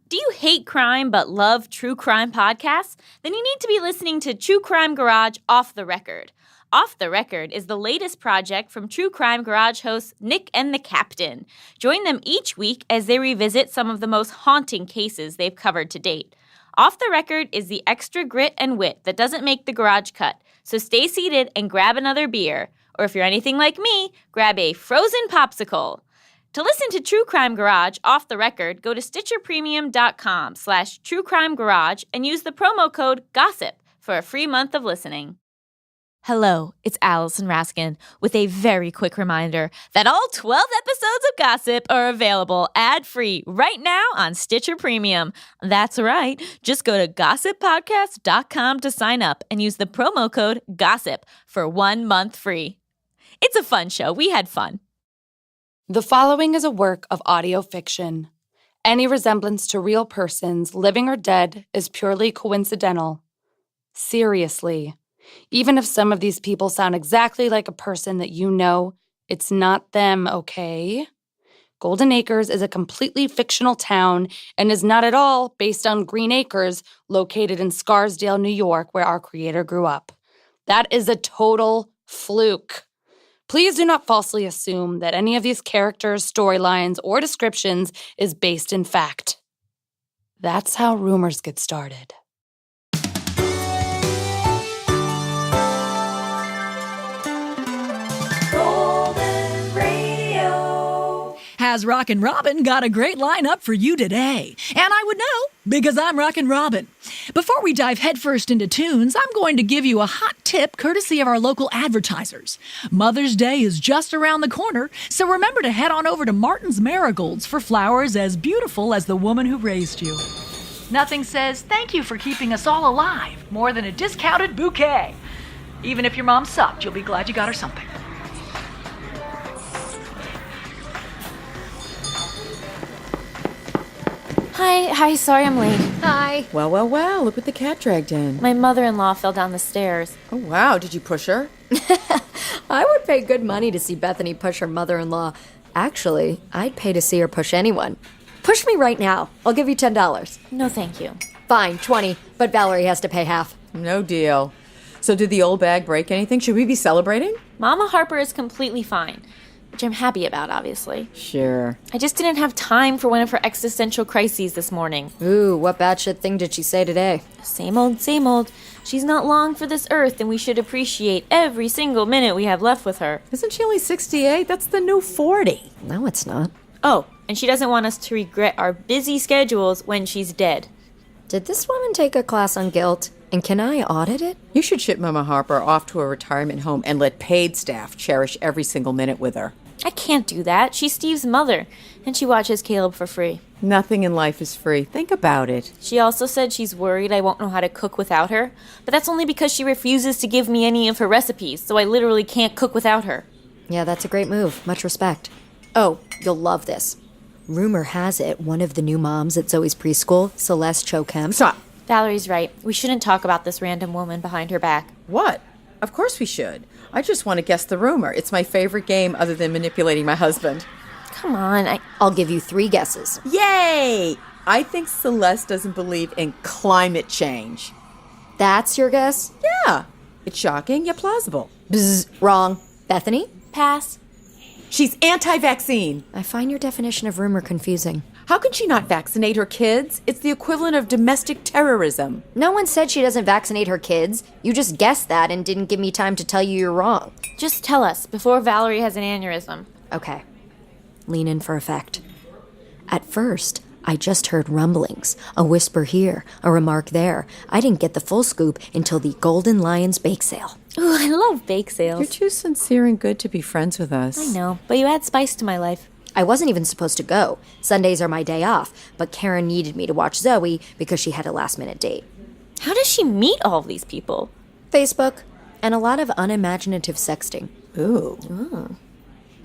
Do you hate crime but love true crime podcasts? Then you need to be listening to True Crime Garage Off the Record. Off the Record is the latest project from True Crime Garage hosts Nick and the Captain. Join them each week as they revisit some of the most haunting cases they've covered to date. Off the Record is the extra grit and wit that doesn't make the garage cut. So stay seated and grab another beer. Or if you're anything like me, grab a frozen popsicle. To listen to True Crime Garage Off the Record, go to StitcherPremium.com/TrueCrimeGarage and use the promo code GOSSIP for a free month of listening. Hello, it's Allison Raskin with a very quick reminder that all 12 episodes of Gossip are available ad-free right now on Stitcher Premium. That's right. Just go to GossipPodcast.com to sign up and use the promo code GOSSIP for 1 month free. It's a fun show. We had fun. The following is a work of audio fiction. Any resemblance to real persons, living or dead, is purely coincidental. Seriously, even if some of these people sound exactly like a person that you know, it's not them, okay? Golden Acres is a completely fictional town and is not at all based on Green Acres, located in Scarsdale, New York, where our creator grew up. That is a total fluke. Please do not falsely assume that any of these characters, storylines, or descriptions is based in fact. That's how rumors get started. Golden Radio. Has Rockin' Robin got a great lineup for you today? And I would know, because I'm Rockin' Robin. Before we dive headfirst into tunes, I'm going to give you a hot tip courtesy of our local advertisers. Mother's Day is just around the corner, so remember to head on over to Martin's Marigolds for flowers as beautiful as the woman who raised you. Nothing says thank you for keeping us all alive more than a discounted bouquet. Even if your mom sucked, you'll be glad you got her something. Hi, sorry I'm late. Hi. Well, look what the cat dragged in. My mother-in-law fell down the stairs. Oh, wow, did you push her? I would pay good money to see Bethany push her mother-in-law. Actually, I'd pay to see her push anyone. Push me right now. I'll give you $10. No, thank you. Fine, 20, but Valerie has to pay half. No deal. So did the old bag break anything? Should we be celebrating? Mama Harper is completely fine, which I'm happy about, obviously. Sure. I just didn't have time for one of her existential crises this morning. Ooh, what batshit thing did she say today? Same old, same old. She's not long for this earth, and we should appreciate every single minute we have left with her. Isn't she only 68? That's the new 40. No, it's not. Oh, and she doesn't want us to regret our busy schedules when she's dead. Did this woman take a class on guilt? And can I audit it? You should ship Mama Harper off to a retirement home and let paid staff cherish every single minute with her. I can't do that. She's Steve's mother, and she watches Caleb for free. Nothing in life is free. Think about it. She also said she's worried I won't know how to cook without her, but that's only because she refuses to give me any of her recipes, so I literally can't cook without her. Yeah, that's a great move. Much respect. Oh, you'll love this. Rumor has it one of the new moms at Zoe's preschool, Celeste Chokemp. Stop. Valerie's right. We shouldn't talk about this random woman behind her back. What? Of course we should. I just want to guess the rumor. It's my favorite game other than manipulating my husband. Come on, I'll give you 3 guesses. Yay! I think Celeste doesn't believe in climate change. That's your guess? Yeah. It's shocking yet plausible. Bzz, wrong. Bethany? Pass. She's anti-vaccine. I find your definition of rumor confusing. How can she not vaccinate her kids? It's the equivalent of domestic terrorism. No one said she doesn't vaccinate her kids. You just guessed that and didn't give me time to tell you you're wrong. Just tell us before Valerie has an aneurysm. Okay. Lean in for effect. At first, I just heard rumblings. A whisper here, a remark there. I didn't get the full scoop until the Golden Lions bake sale. Ooh, I love bake sales. You're too sincere and good to be friends with us. I know, but you add spice to my life. I wasn't even supposed to go. Sundays are my day off, but Karen needed me to watch Zoe because she had a last-minute date. How does she meet all of these people? Facebook, and a lot of unimaginative sexting. Ooh.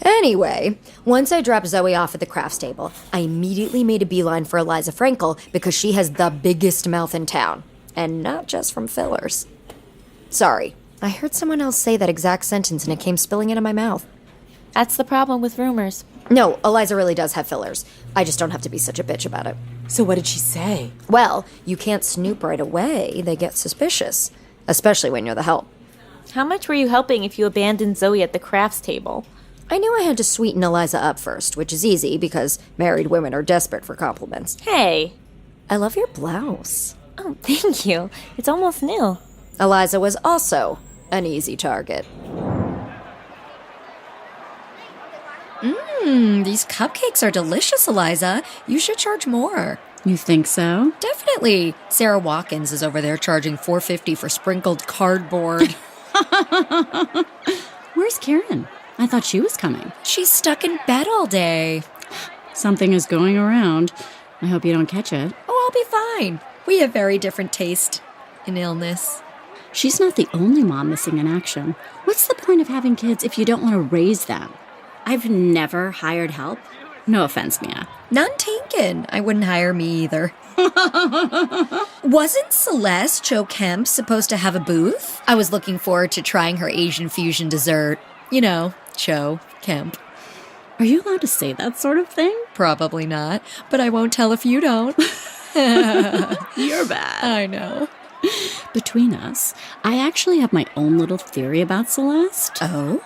Anyway, once I dropped Zoe off at the crafts table, I immediately made a beeline for Eliza Frankel because she has the biggest mouth in town. And not just from fillers. Sorry, I heard someone else say that exact sentence and it came spilling into my mouth. That's the problem with rumors. No, Eliza really does have fillers. I just don't have to be such a bitch about it. So what did she say? Well, you can't snoop right away. They get suspicious, especially when you're the help. How much were you helping if you abandoned Zoe at the crafts table? I knew I had to sweeten Eliza up first, which is easy because married women are desperate for compliments. Hey. I love your blouse. Oh, thank you. It's almost new. Eliza was also an easy target. These cupcakes are delicious, Eliza. You should charge more. You think so? Definitely. Sarah Watkins is over there charging $4.50 for sprinkled cardboard. Where's Karen? I thought she was coming. She's stuck in bed all day. Something is going around. I hope you don't catch it. Oh, I'll be fine. We have very different taste in illness. She's not the only mom missing in action. What's the point of having kids if you don't want to raise them? I've never hired help. No offense, Mia. None taken. I wouldn't hire me either. Wasn't Celeste Cho Kemp supposed to have a booth? I was looking forward to trying her Asian fusion dessert. You know, Cho Kemp. Are you allowed to say that sort of thing? Probably not, but I won't tell if you don't. You're bad. I know. Between us, I actually have my own little theory about Celeste. Oh?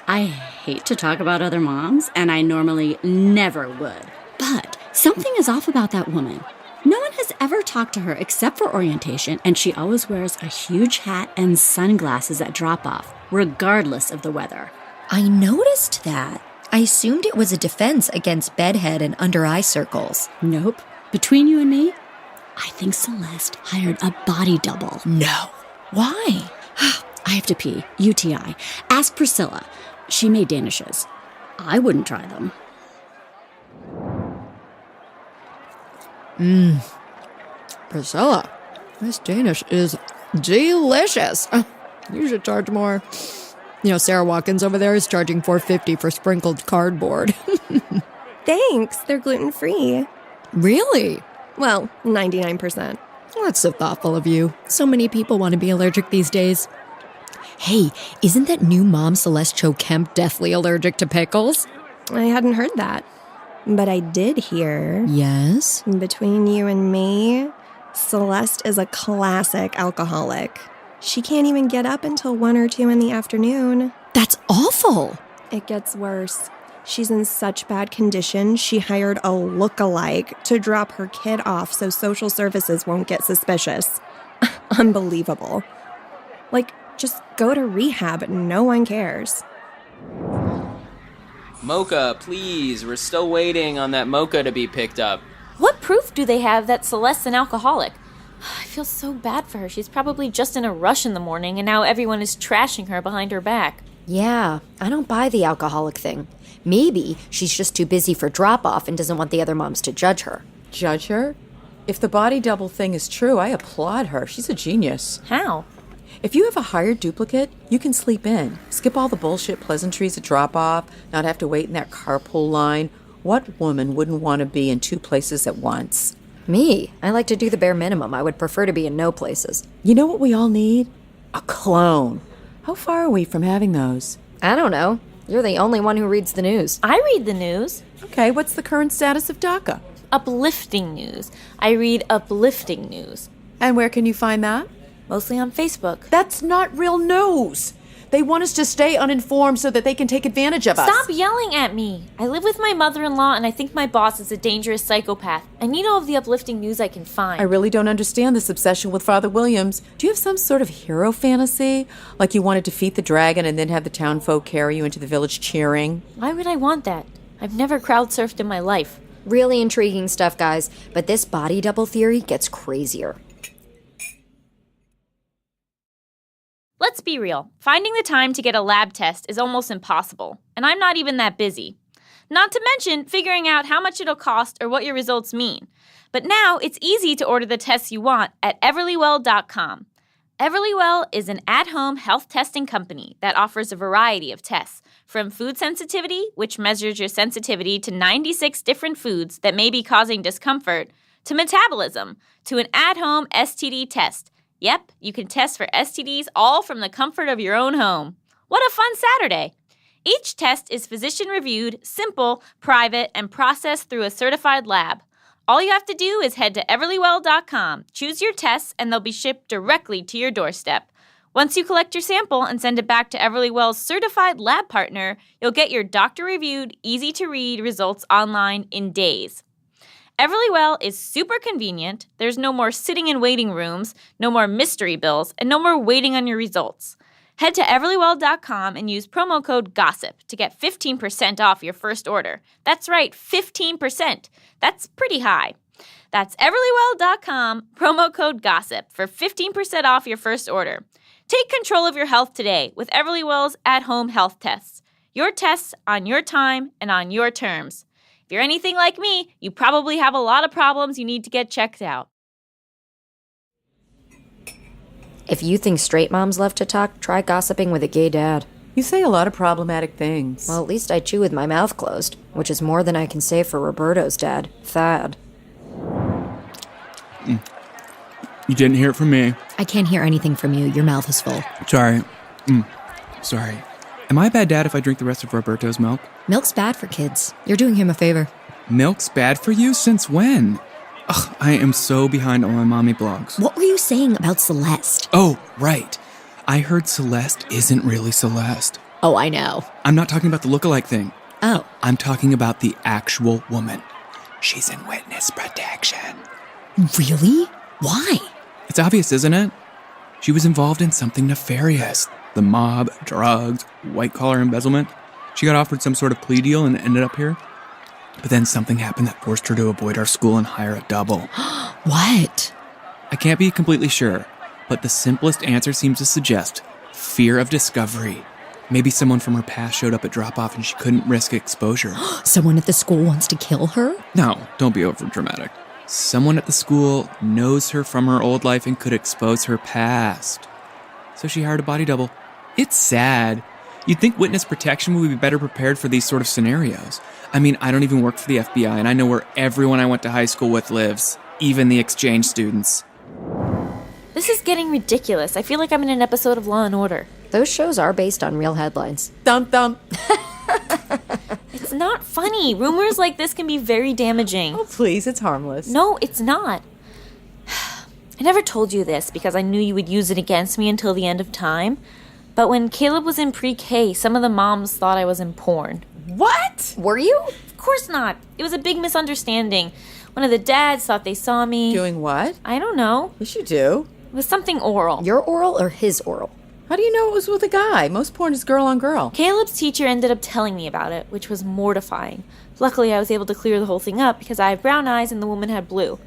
I hate to talk about other moms, and I normally never would. But something is off about that woman. No one has ever talked to her except for orientation, and she always wears a huge hat and sunglasses at drop-off, regardless of the weather. I noticed that. I assumed it was a defense against bedhead and under-eye circles. Nope. Between you and me, I think Celeste hired a body double. No. Why? I have to pee. UTI. Ask Priscilla. She made danishes. I wouldn't try them. Priscilla, this Danish is delicious. You should charge more. You know, Sarah Watkins over there is charging $4.50 for sprinkled cardboard. Thanks, they're gluten-free. Really? Well, 99%. That's so thoughtful of you. So many people want to be allergic these days. Hey, isn't that new mom Celeste Cho Kemp deathly allergic to pickles? I hadn't heard that. But I did hear. Yes? Between you and me, Celeste is a classic alcoholic. She can't even get up until 1 or 2 in the afternoon. That's awful. It gets worse. She's in such bad condition, she hired a look-alike to drop her kid off so social services won't get suspicious. Unbelievable. Like, just go to rehab. No one cares. Mocha, please. We're still waiting on that mocha to be picked up. What proof do they have that Celeste's an alcoholic? I feel so bad for her. She's probably just in a rush in the morning, and now everyone is trashing her behind her back. Yeah, I don't buy the alcoholic thing. Maybe she's just too busy for drop-off and doesn't want the other moms to judge her. Judge her? If the body double thing is true, I applaud her. She's a genius. How? If you have a hired duplicate, you can sleep in. Skip all the bullshit pleasantries at drop-off, not have to wait in that carpool line. What woman wouldn't want to be in 2 places at once? Me? I like to do the bare minimum. I would prefer to be in no places. You know what we all need? A clone. How far are we from having those? I don't know. You're the only one who reads the news. I read the news. Okay, what's the current status of DACA? Uplifting news. I read uplifting news. And where can you find that? Mostly on Facebook. That's not real news. They want us to stay uninformed so that they can take advantage of us. Stop yelling at me. I live with my mother-in-law, and I think my boss is a dangerous psychopath. I need all of the uplifting news I can find. I really don't understand this obsession with Father Williams. Do you have some sort of hero fantasy? Like you want to defeat the dragon and then have the town folk carry you into the village cheering? Why would I want that? I've never crowd surfed in my life. Really intriguing stuff, guys. But this body double theory gets crazier. Let's be real. Finding the time to get a lab test is almost impossible, and I'm not even that busy. Not to mention figuring out how much it'll cost or what your results mean. But now it's easy to order the tests you want at everlywell.com. Everlywell is an at-home health testing company that offers a variety of tests, from food sensitivity, which measures your sensitivity to 96 different foods that may be causing discomfort, to metabolism, to an at-home STD test. Yep, you can test for STDs all from the comfort of your own home. What a fun Saturday! Each test is physician-reviewed, simple, private, and processed through a certified lab. All you have to do is head to everlywell.com, choose your tests, and they'll be shipped directly to your doorstep. Once you collect your sample and send it back to Everlywell's certified lab partner, you'll get your doctor-reviewed, easy-to-read results online in days. Everlywell is super convenient. There's no more sitting in waiting rooms, no more mystery bills, and no more waiting on your results. Head to everlywell.com and use promo code GOSSIP to get 15% off your first order. That's right, 15%. That's pretty high. That's everlywell.com, promo code GOSSIP for 15% off your first order. Take control of your health today with Everlywell's at-home health tests. Your tests on your time and on your terms. If you're anything like me, you probably have a lot of problems you need to get checked out. If you think straight moms love to talk, try gossiping with a gay dad. You say a lot of problematic things. Well, at least I chew with my mouth closed, which is more than I can say for Roberto's dad, Thad. You didn't hear it from me. I can't hear anything from you. Your mouth is full. Sorry. Sorry. Am I a bad dad if I drink the rest of Roberto's milk? Milk's bad for kids. You're doing him a favor. Milk's bad for you? Since when? Ugh, I am so behind on my mommy blogs. What were you saying about Celeste? Oh, right. I heard Celeste isn't really Celeste. Oh, I know. I'm not talking about the lookalike thing. Oh. I'm talking about the actual woman. She's in witness protection. Really? Why? It's obvious, isn't it? She was involved in something nefarious. The mob, drugs, white-collar embezzlement. She got offered some sort of plea deal and ended up here. But then something happened that forced her to avoid our school and hire a double. What? I can't be completely sure, but the simplest answer seems to suggest fear of discovery. Maybe someone from her past showed up at drop-off and she couldn't risk exposure. Someone at the school wants to kill her? No, don't be overdramatic. Someone at the school knows her from her old life and could expose her past. So she hired a body double. It's sad. You'd think witness protection would be better prepared for these sort of scenarios. I mean, I don't even work for the FBI, and I know where everyone I went to high school with lives, even the exchange students. This is getting ridiculous. I feel like I'm in an episode of Law & Order. Those shows are based on real headlines. Thump, thump. It's not funny. Rumors like this can be very damaging. Oh, please, it's harmless. No, it's not. I never told you this because I knew you would use it against me until the end of time. But when Caleb was in pre-K, some of the moms thought I was in porn. What? Were you? Of course not. It was a big misunderstanding. One of the dads thought they saw me. Doing what? I don't know. Yes, you do. It was something oral. Your oral or his oral? How do you know it was with a guy? Most porn is girl on girl. Caleb's teacher ended up telling me about it, which was mortifying. Luckily, I was able to clear the whole thing up because I have brown eyes and the woman had blue.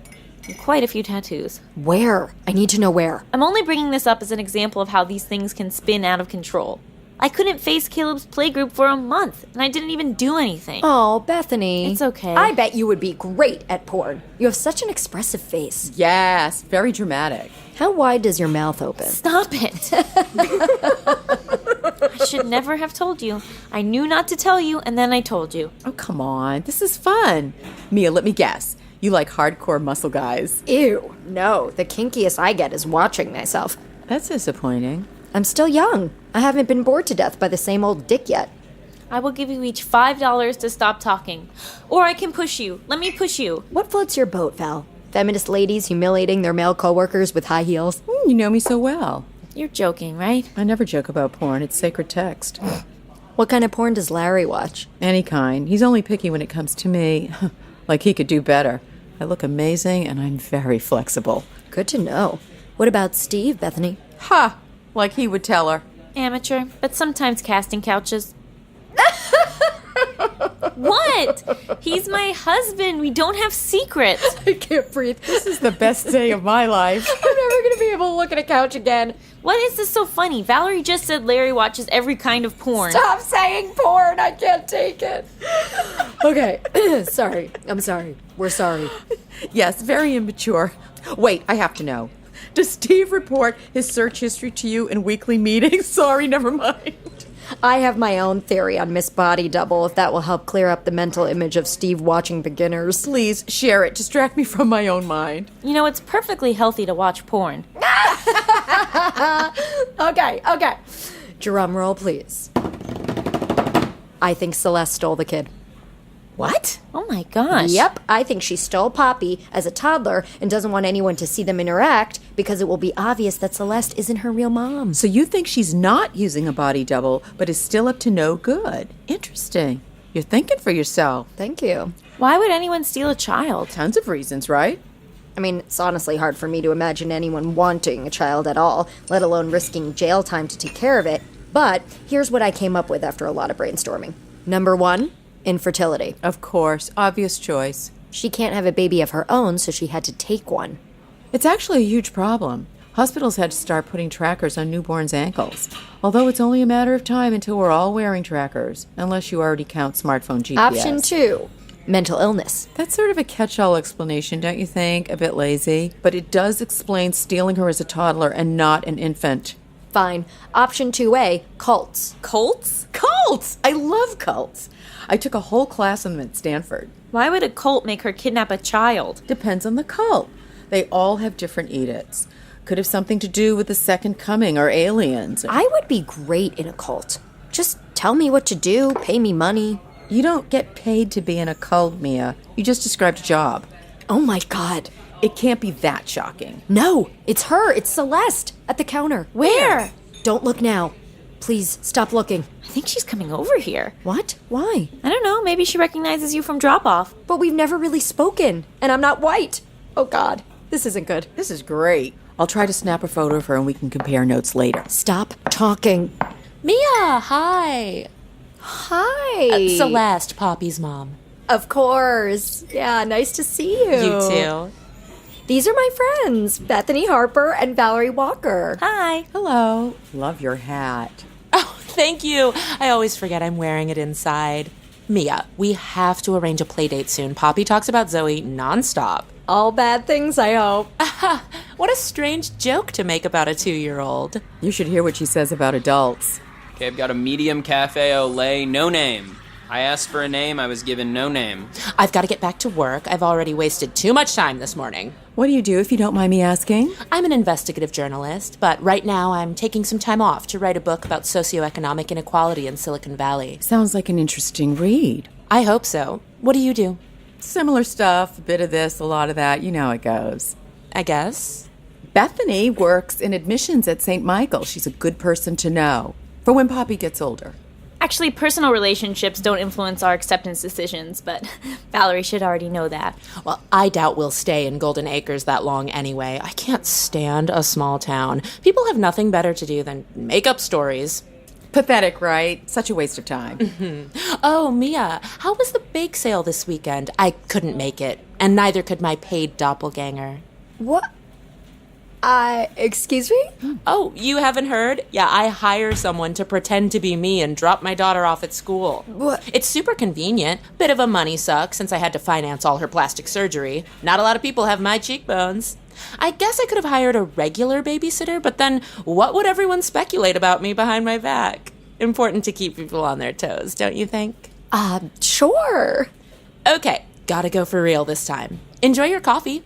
And quite a few tattoos. Where? I need to know where. I'm only bringing this up as an example of how these things can spin out of control. I couldn't face Caleb's playgroup for a month, and I didn't even do anything. Oh, Bethany. It's okay. I bet you would be great at porn. You have such an expressive face. Yes, very dramatic. How wide does your mouth open? Stop it. I should never have told you. I knew not to tell you, and then I told you. Oh, come on. This is fun. Mia, let me guess. You like hardcore muscle guys. Ew. No, the kinkiest I get is watching myself. That's disappointing. I'm still young. I haven't been bored to death by the same old dick yet. I will give you each $5 to stop talking. Or I can push you. Let me push you. What floats your boat, Val? Feminist ladies humiliating their male coworkers with high heels? You know me so well. You're joking, right? I never joke about porn. It's sacred text. What kind of porn does Larry watch? Any kind. He's only picky when it comes to me. Like he could do better. I look amazing and I'm very flexible. Good to know. What about Steve, Bethany? Ha! Like he would tell her. Amateur, but sometimes casting couches. What? He's my husband. We don't have secrets. I can't breathe. This is the best day of my life. I'm never going to be able to look at a couch again. What is this so funny? Valerie just said Larry watches every kind of porn. Stop saying porn. I can't take it. Okay. Sorry. I'm sorry. We're sorry. Yes, very immature. Wait, I have to know. Does Steve report his search history to you in weekly meetings? Sorry, never mind. I have my own theory on Miss Body Double, if that will help clear up the mental image of Steve watching beginners. Please, share it. Distract me from my own mind. You know, it's perfectly healthy to watch porn. Okay. Drum roll, please. I think Celeste stole the kid. What? Oh my gosh. Yep, I think she stole Poppy as a toddler and doesn't want anyone to see them interact because it will be obvious that Celeste isn't her real mom. So you think she's not using a body double, but is still up to no good. Interesting. You're thinking for yourself. Thank you. Why would anyone steal a child? Tons of reasons, right? I mean, it's honestly hard for me to imagine anyone wanting a child at all, let alone risking jail time to take care of it. But here's what I came up with after a lot of brainstorming. Number 1, infertility. Of course, obvious choice. She can't have a baby of her own, so she had to take one. It's actually a huge problem. Hospitals had to start putting trackers on newborns' ankles, although it's only a matter of time until we're all wearing trackers, unless you already count smartphone GPS. Option 2, mental illness. That's sort of a catch-all explanation, don't you think? A bit lazy. But it does explain stealing her as a toddler and not an infant. Fine. Option 2A, cults. Cults? Cults! I love cults. I took a whole class on them at Stanford. Why would a cult make her kidnap a child? Depends on the cult. They all have different edicts. Could have something to do with the second coming or aliens. I would be great in a cult. Just tell me what to do, pay me money. You don't get paid to be in a cult, Mia. You just described a job. Oh my God. It can't be that shocking. No, it's her. It's Celeste at the counter. Where? Don't look now. Please, stop looking. I think she's coming over here. What? Why? I don't know. Maybe she recognizes you from drop-off. But we've never really spoken, and I'm not white. Oh God, this isn't good. This is great. I'll try to snap a photo of her and we can compare notes later. Stop talking. Mia, hi. Hi. Celeste, Poppy's mom. Of course. Yeah, nice to see you. You too. These are my friends, Bethany Harper and Valerie Walker. Hi. Hello. Love your hat. Oh, thank you. I always forget I'm wearing it inside. Mia, we have to arrange a play date soon. Poppy talks about Zoe nonstop. All bad things, I hope. What a strange joke to make about a 2-year-old. You should hear what she says about adults. Okay, I've got a medium cafe au lait, no name. I asked for a name, I was given no name. I've got to get back to work. I've already wasted too much time this morning. What do you do, if you don't mind me asking? I'm an investigative journalist, but right now I'm taking some time off to write a book about socioeconomic inequality in Silicon Valley. Sounds like an interesting read. I hope so. What do you do? Similar stuff, a bit of this, a lot of that. You know how it goes. I guess. Bethany works in admissions at St. Michael. She's a good person to know for when Poppy gets older. Actually, personal relationships don't influence our acceptance decisions, but Valerie should already know that. Well, I doubt we'll stay in Golden Acres that long anyway. I can't stand a small town. People have nothing better to do than make up stories. Pathetic, right? Such a waste of time. Mm-hmm. Oh, Mia, how was the bake sale this weekend? I couldn't make it, and neither could my paid doppelganger. What? Excuse me? Oh, you haven't heard? Yeah, I hire someone to pretend to be me and drop my daughter off at school. What? It's super convenient. Bit of a money suck since I had to finance all her plastic surgery. Not a lot of people have my cheekbones. I guess I could have hired a regular babysitter, but then what would everyone speculate about me behind my back? Important to keep people on their toes, don't you think? Sure. Okay, gotta go for real this time. Enjoy your coffee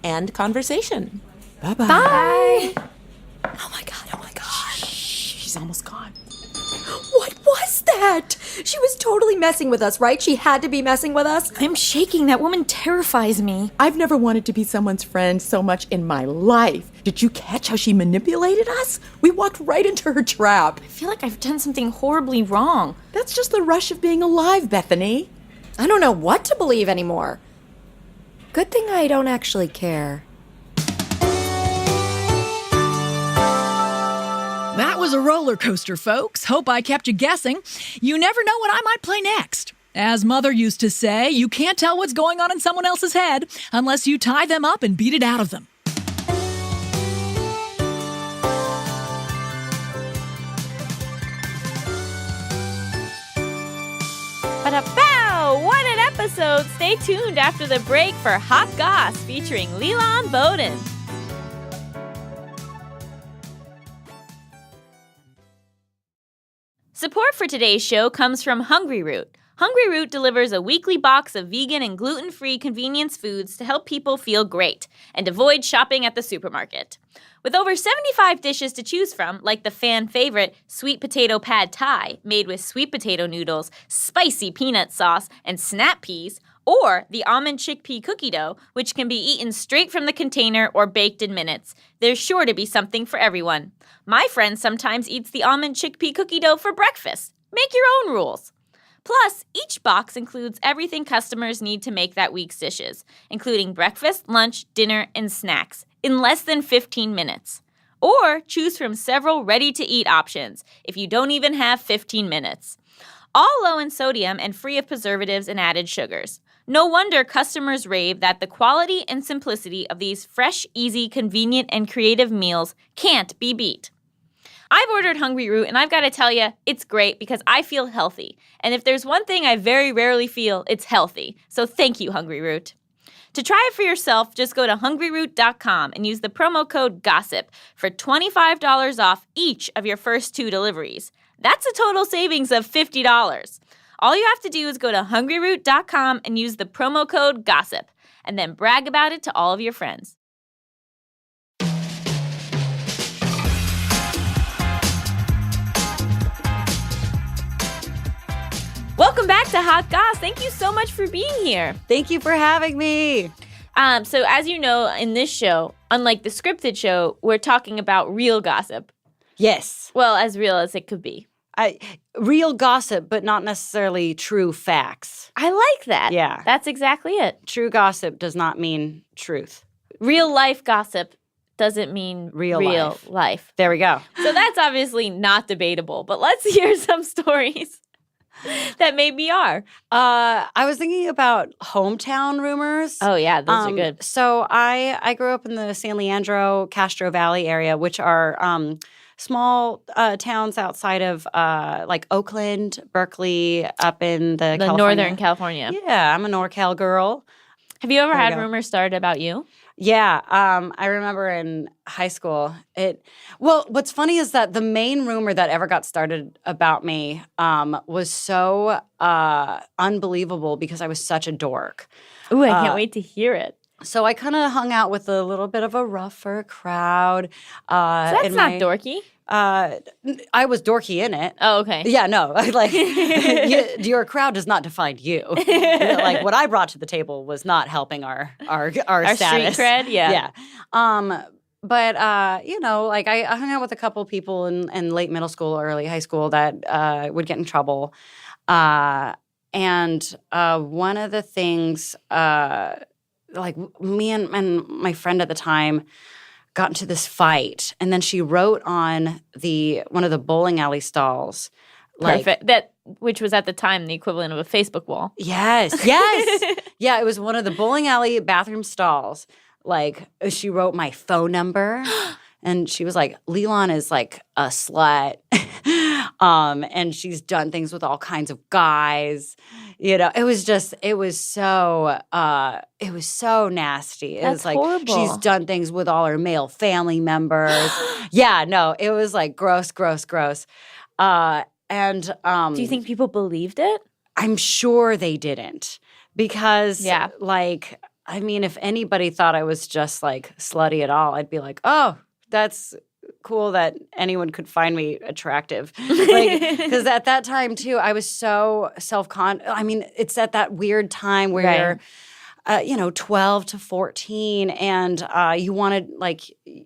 and conversation. Bye-bye. Bye. Oh my God. She's almost gone. What was that? She was totally messing with us, right? She had to be messing with us. I'm shaking. That woman terrifies me. I've never wanted to be someone's friend so much in my life. Did you catch how she manipulated us? We walked right into her trap. I feel like I've done something horribly wrong. That's just the rush of being alive, Bethany. I don't know what to believe anymore. Good thing I don't actually care. That was a roller coaster, folks. Hope I kept you guessing. You never know what I might play next. As Mother used to say, you can't tell what's going on in someone else's head unless you tie them up and beat it out of them. Ba-da-bow! What an episode! Stay tuned after the break for Hot Goss featuring Lilan Bowden. Support for today's show comes from Hungry Root. Hungry Root delivers a weekly box of vegan and gluten-free convenience foods to help people feel great and avoid shopping at the supermarket. With over 75 dishes to choose from, like the fan favorite sweet potato pad thai, made with sweet potato noodles, spicy peanut sauce, and snap peas, or the almond chickpea cookie dough, which can be eaten straight from the container or baked in minutes, there's sure to be something for everyone. My friend sometimes eats the almond chickpea cookie dough for breakfast. Make your own rules. Plus, each box includes everything customers need to make that week's dishes, including breakfast, lunch, dinner, and snacks, in less than 15 minutes. Or choose from several ready-to-eat options if you don't even have 15 minutes. All low in sodium and free of preservatives and added sugars. No wonder customers rave that the quality and simplicity of these fresh, easy, convenient, and creative meals can't be beat. I've ordered Hungry Root, and I've got to tell you, it's great because I feel healthy. And if there's one thing I very rarely feel, it's healthy. So thank you, Hungry Root. To try it for yourself, just go to hungryroot.com and use the promo code GOSSIP for $25 off each of your first 2 deliveries. That's a total savings of $50. All you have to do is go to hungryroot.com and use the promo code GOSSIP, and then brag about it to all of your friends. Welcome back to Hot Goss. Thank you so much for being here. Thank you for having me. So as you know, in this show, unlike the scripted show, we're talking about real gossip. Yes. Well, as real as it could be. Real gossip, but not necessarily true facts. I like that. Yeah. That's exactly it. True gossip does not mean truth. Real life gossip doesn't mean real life. There we go. So that's obviously not debatable, but let's hear some stories that maybe are. I was thinking about hometown rumors. Oh, yeah, those are good. So I grew up in the San Leandro, Castro Valley area, which are small towns outside of like Oakland, Berkeley, up in the Northern California. Yeah, I'm a NorCal girl. Have you ever had rumors started about you? Yeah, I remember in high school. What's funny is that the main rumor that ever got started about me was so unbelievable because I was such a dork. Ooh, I can't wait to hear it. So I kind of hung out with a little bit of a rougher crowd. So that's not dorky. I was dorky in it. Oh, okay. Yeah, no, like your crowd does not define you. Like what I brought to the table was not helping our status. Street cred. Yeah. But like I hung out with a couple people in late middle school, early high school that would get in trouble, and one of the things, like me and my friend at the time got into this fight, and then she wrote on one of the bowling alley stalls. Perfect. Which was at the time the equivalent of a Facebook wall. Yes. Yeah, it was one of the bowling alley bathroom stalls. Like, she wrote my phone number, and she was like, Lilan is like a slut. And she's done things with all kinds of guys. You know, it was so nasty. It was like horrible. She's done things with all her male family members. Yeah, no, it was like gross. And do you think people believed it? I'm sure they didn't, because like, I mean, if anybody thought I was just like slutty at all, I'd be like, oh, that's cool that anyone could find me attractive. Because at that time too, I was so I mean, it's at that weird time where you're 12 to 14, and you want to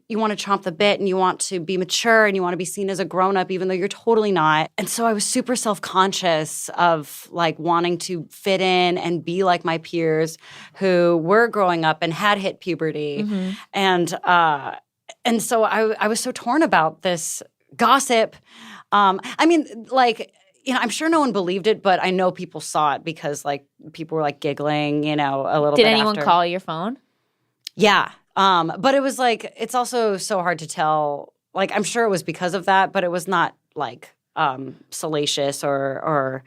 chomp the bit, and you want to be mature, and you want to be seen as a grown-up even though you're totally not. And so I was super self-conscious of like wanting to fit in and be like my peers who were growing up and had hit puberty. Mm-hmm. And so I was so torn about this gossip. I mean, like, I'm sure no one believed it, but I know people saw it because, like, people were, like, giggling, a little bit Did anyone call your phone? Yeah. But it was, like, it's also so hard to tell. Like, I'm sure it was because of that, but it was not, like, salacious or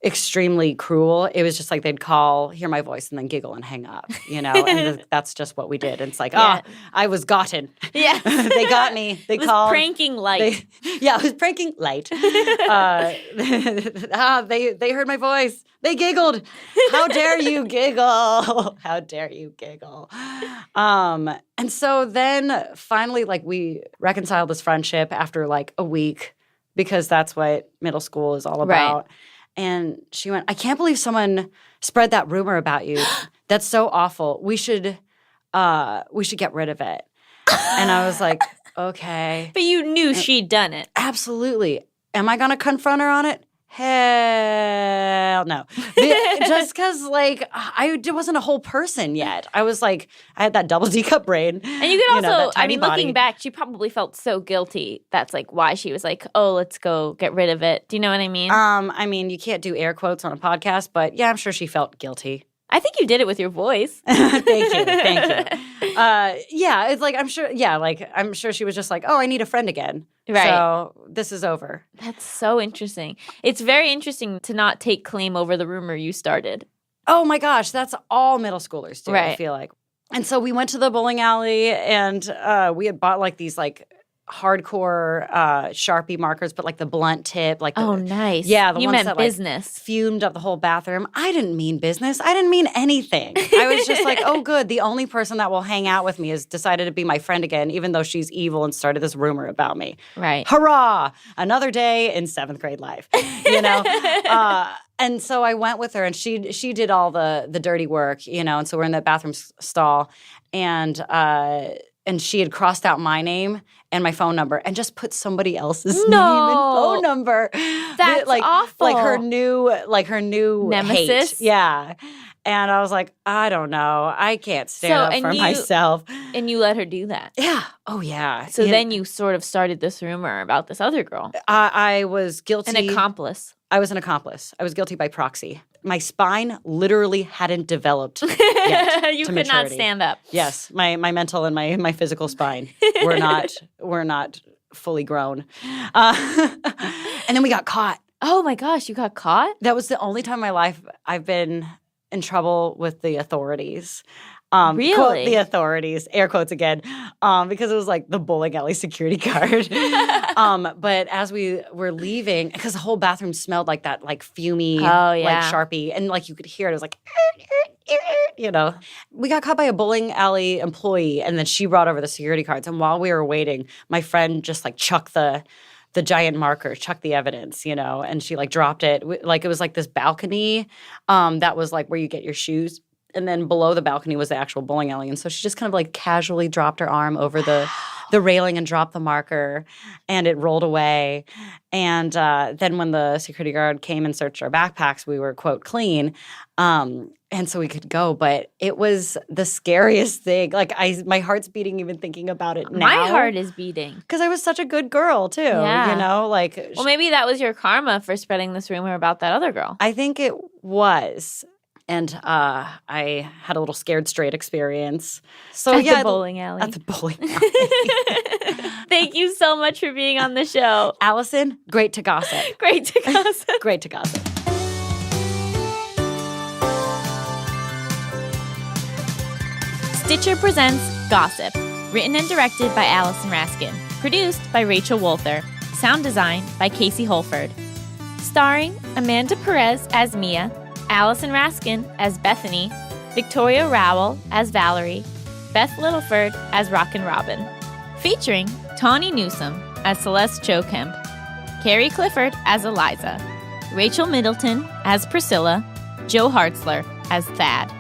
extremely cruel. It was just like they'd call, hear my voice, and then giggle and hang up, and that's just what we did. And it's like, I was gotten. Yeah. They got me. They called. Pranking light. I was pranking light. They heard my voice. They giggled. How dare you giggle? How dare you giggle? And so then finally, like, we reconciled this friendship after like a week, because that's what middle school is all about. Right. And she went, I can't believe someone spread that rumor about you. That's so awful. We should get rid of it. And I was like, okay. But you knew she'd done it. Absolutely. Am I going to confront her on it? Hell no. Just because, like, I wasn't a whole person yet. I was like, I had that double D cup brain. And you could also, I mean, looking back, she probably felt so guilty. That's like why she was like, oh, let's go get rid of it. Do you know what I mean? I mean, you can't do air quotes on a podcast, but yeah, I'm sure she felt guilty. I think you did it with your voice. Thank you. Yeah, it's like, I'm sure she was just like, oh, I need a friend again. Right. So this is over. That's so interesting. It's very interesting to not take claim over the rumor you started. Oh my gosh, that's all middle schoolers do, right. I feel like. And so we went to the bowling alley, and we had bought like these like hardcore Sharpie markers, but like the blunt tip, like nice. Yeah, the you ones meant that business. Like fumed up the whole bathroom. I didn't mean business. I didn't mean anything. I was just like, oh, good. The only person that will hang out with me has decided to be my friend again, even though she's evil and started this rumor about me. Right. Hurrah! Another day in 7th grade life. And so I went with her, and she did all the dirty work, and so we're in the bathroom stall, and she had crossed out my name and my phone number and just put somebody else's name and phone number. That's awful. Like her new nemesis. Hate. Yeah. And I was like, I don't know. I can't stand up for myself. And you let her do that. Yeah. Oh, yeah. So then you sort of started this rumor about this other girl. I was guilty. An accomplice. I was an accomplice. I was guilty by proxy. My spine literally hadn't developed yet. You to could maturity. not stand up. Yes, my mental and my physical spine were not fully grown. And then we got caught. Oh my gosh, you got caught? That was the only time in my life I've been in trouble with the authorities. Really? Quote the authorities, air quotes again, because it was like the bowling alley security guard. But as we were leaving, because the whole bathroom smelled like that, like fumey, like Sharpie, and like you could hear it. It was like, we got caught by a bowling alley employee, and then she brought over the security cards. And while we were waiting, my friend just like chucked the giant marker, chucked the evidence, and she like dropped it. Like it was like this balcony that was like where you get your shoes. And then below the balcony was the actual bowling alley. And so she just kind of like casually dropped her arm over the railing and dropped the marker, and it rolled away. And then when the security guard came and searched our backpacks, we were, quote, clean. And so we could go. But it was the scariest thing. Like my heart's beating even thinking about it now. My heart is beating. Because I was such a good girl too, Well, maybe that was your karma for spreading this rumor about that other girl. I think it was. And I had a little scared straight experience. So at the bowling alley. At the bowling alley. Thank you so much for being on the show. Allison, great to gossip. Great to gossip. Great to gossip. Stitcher presents Gossip, written and directed by Allison Raskin, produced by Rachel Wolther, sound design by Casey Holford. Starring Amanda Perez as Mia, Allison Raskin as Bethany, Victoria Rowell as Valerie, Beth Littleford as Rockin Robin. Featuring Tawny Newsome as Celeste Chokemp, Carrie Clifford as Eliza, Rachel Middleton as Priscilla, Joe Hartzler as Thad,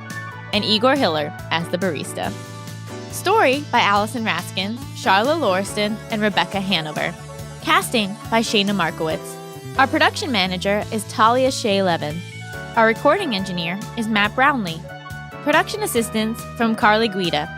and Igor Hiller as the barista. Story by Allison Raskin, Charla Lauriston, and Rebecca Hanover. Casting by Shayna Markowitz. Our production manager is Talia Shea Levin. Our recording engineer is Matt Brownlee. Production assistance from Carly Guida.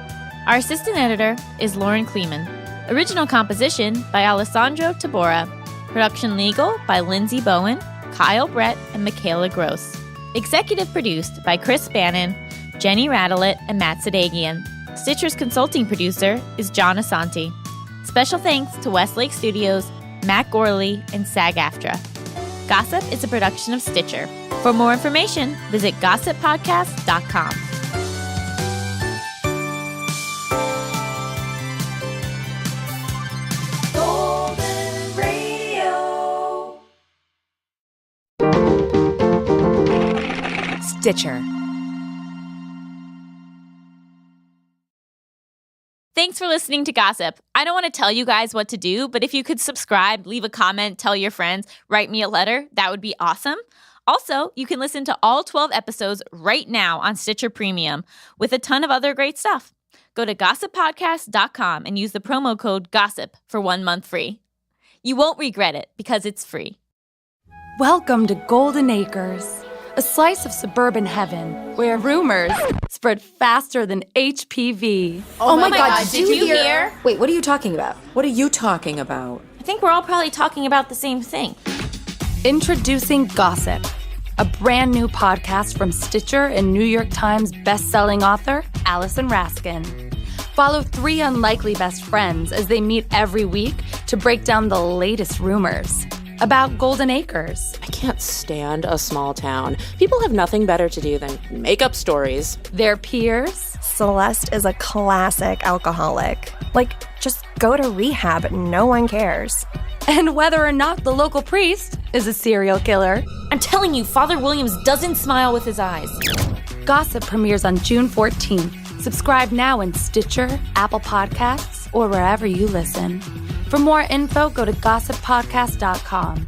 Our assistant editor is Lauren Kleeman. Original composition by Alessandro Tabora. Production legal by Lindsay Bowen, Kyle Brett, and Michaela Gross. Executive produced by Chris Bannon, Jenny Radelet, and Matt Sadagian. Stitcher's consulting producer is John Asante. Special thanks to Westlake Studios, Matt Gorley, and SAG-AFTRA. Gossip is a production of Stitcher. For more information, visit gossippodcast.com. Stitcher. Thanks for listening to Gossip. I don't want to tell you guys what to do, but if you could subscribe, leave a comment, tell your friends, write me a letter, that would be awesome. Also, you can listen to all 12 episodes right now on Stitcher Premium with a ton of other great stuff. Go to gossippodcast.com and use the promo code GOSSIP for 1 month free. You won't regret it because it's free. Welcome to Golden Acres, a slice of suburban heaven where rumors spread faster than HPV. Oh my God, did you hear? Wait, what are you talking about? What are you talking about? I think we're all probably talking about the same thing. Introducing Gossip, a brand new podcast from Stitcher and New York Times bestselling author Allison Raskin. Follow 3 unlikely best friends as they meet every week to break down the latest rumors about Golden Acres. I can't stand a small town. People have nothing better to do than make up stories. Their peers. Celeste is a classic alcoholic. Like, just go to rehab, no one cares. And whether or not the local priest is a serial killer. I'm telling you, Father Williams doesn't smile with his eyes. Gossip premieres on June 14th. Subscribe now in Stitcher, Apple Podcasts, or wherever you listen. For more info, go to gossippodcast.com.